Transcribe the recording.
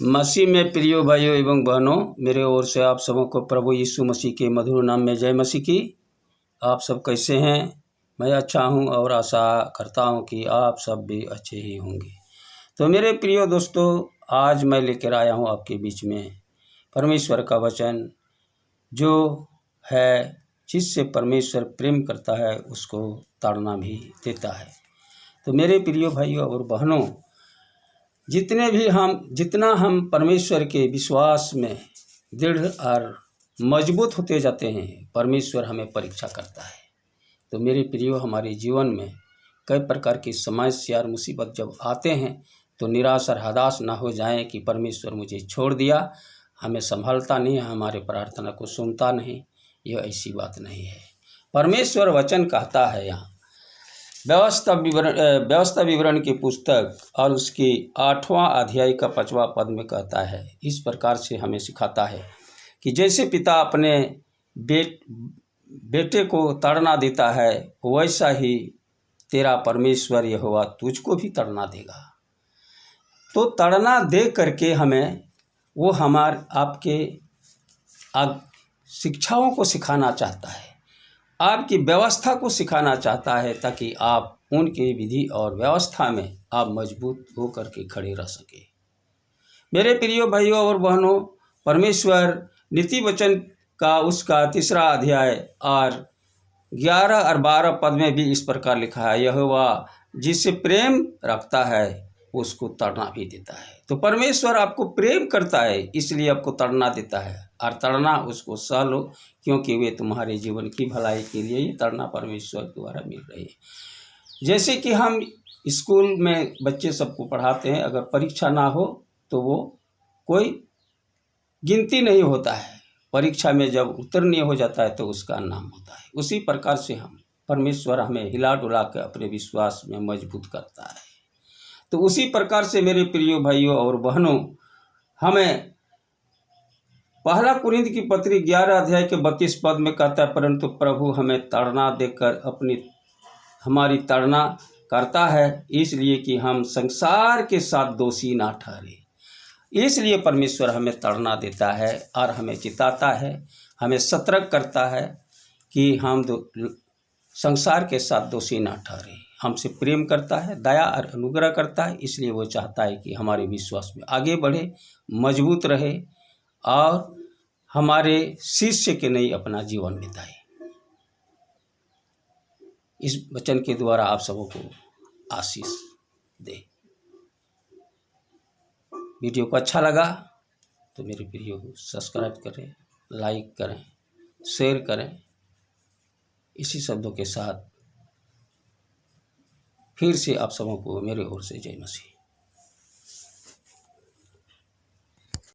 मसीह में प्रियो भाइयों एवं बहनों, मेरे ओर से आप सबों को प्रभु यीशु मसीह के मधुर नाम में जय मसीह की। आप सब कैसे हैं? मैं अच्छा हूं और आशा करता हूं कि आप सब भी अच्छे ही होंगे। तो मेरे प्रियो दोस्तों, आज मैं लेकर आया हूं आपके बीच में परमेश्वर का वचन, जो है जिससे परमेश्वर प्रेम करता है उसको ताड़ना भी देता है। तो मेरे प्रियो भाइयों और बहनों, जितना हम परमेश्वर के विश्वास में दृढ़ और मजबूत होते जाते हैं, परमेश्वर हमें परीक्षा करता है। तो मेरे प्रियो, हमारे जीवन में कई प्रकार की समस्या और मुसीबत जब आते हैं तो निराश और हताश ना हो जाएं कि परमेश्वर मुझे छोड़ दिया, हमें संभालता नहीं, हमारे प्रार्थना को सुनता नहीं। यह ऐसी बात नहीं है। परमेश्वर वचन कहता है, यहाँ व्यवस्था विवरण की पुस्तक और उसकी 8वां अध्याय का 5वां पद में कहता है, इस प्रकार से हमें सिखाता है कि जैसे पिता अपने बेटे को ताड़ना देता है, वैसा ही तेरा परमेश्वर यहोवा तुझको भी ताड़ना देगा। तो ताड़ना दे करके हमें वो आपके शिक्षाओं को सिखाना चाहता है, आपकी व्यवस्था को सिखाना चाहता है, ताकि आप उनके विधि और व्यवस्था में आप मजबूत होकर के खड़े रह सके। मेरे प्रिय भाइयों और बहनों, परमेश्वर नीति वचन का उसका 3 अध्याय और 11 और 12 पद में भी इस प्रकार लिखा है, यहोवा जिससे प्रेम रखता है उसको ताड़ना भी देता है। तो परमेश्वर आपको प्रेम करता है, इसलिए आपको ताड़ना देता है, और ताड़ना उसको सह लो, क्योंकि वे तुम्हारे जीवन की भलाई के लिए ये ताड़ना परमेश्वर द्वारा मिल रही है। जैसे कि हम स्कूल में बच्चे सबको पढ़ाते हैं, अगर परीक्षा ना हो तो वो कोई गिनती नहीं होता है, परीक्षा में जब उत्तीर्ण हो जाता है तो उसका नाम होता है। उसी प्रकार से परमेश्वर हमें हिला डुला के अपने विश्वास में मजबूत करता है। तो उसी प्रकार से मेरे प्रिय भाइयों और बहनों, हमें 1 कुरिन्थ की पत्री 11 अध्याय के 32 पद में कहता है, परंतु प्रभु हमें ताड़ना देकर हमारी ताड़ना करता है, इसलिए कि हम संसार के साथ दोषी ना ठहरे। इसलिए परमेश्वर हमें ताड़ना देता है और हमें चिताता है, हमें सतर्क करता है कि हम संसार के साथ दोषी ना ठहरे। हमसे प्रेम करता है, दया और अनुग्रह करता है, इसलिए वो चाहता है कि हमारे विश्वास में आगे बढ़े, मजबूत रहे और हमारे शिष्य के नहीं अपना जीवन बिताए। इस वचन के द्वारा आप सबों को आशीष दे। वीडियो को अच्छा लगा तो मेरे वीडियो को सब्सक्राइब करें, लाइक करें, शेयर करें। इसी शब्दों के साथ फिर से आप सबों को मेरे ओर से जय मसीह।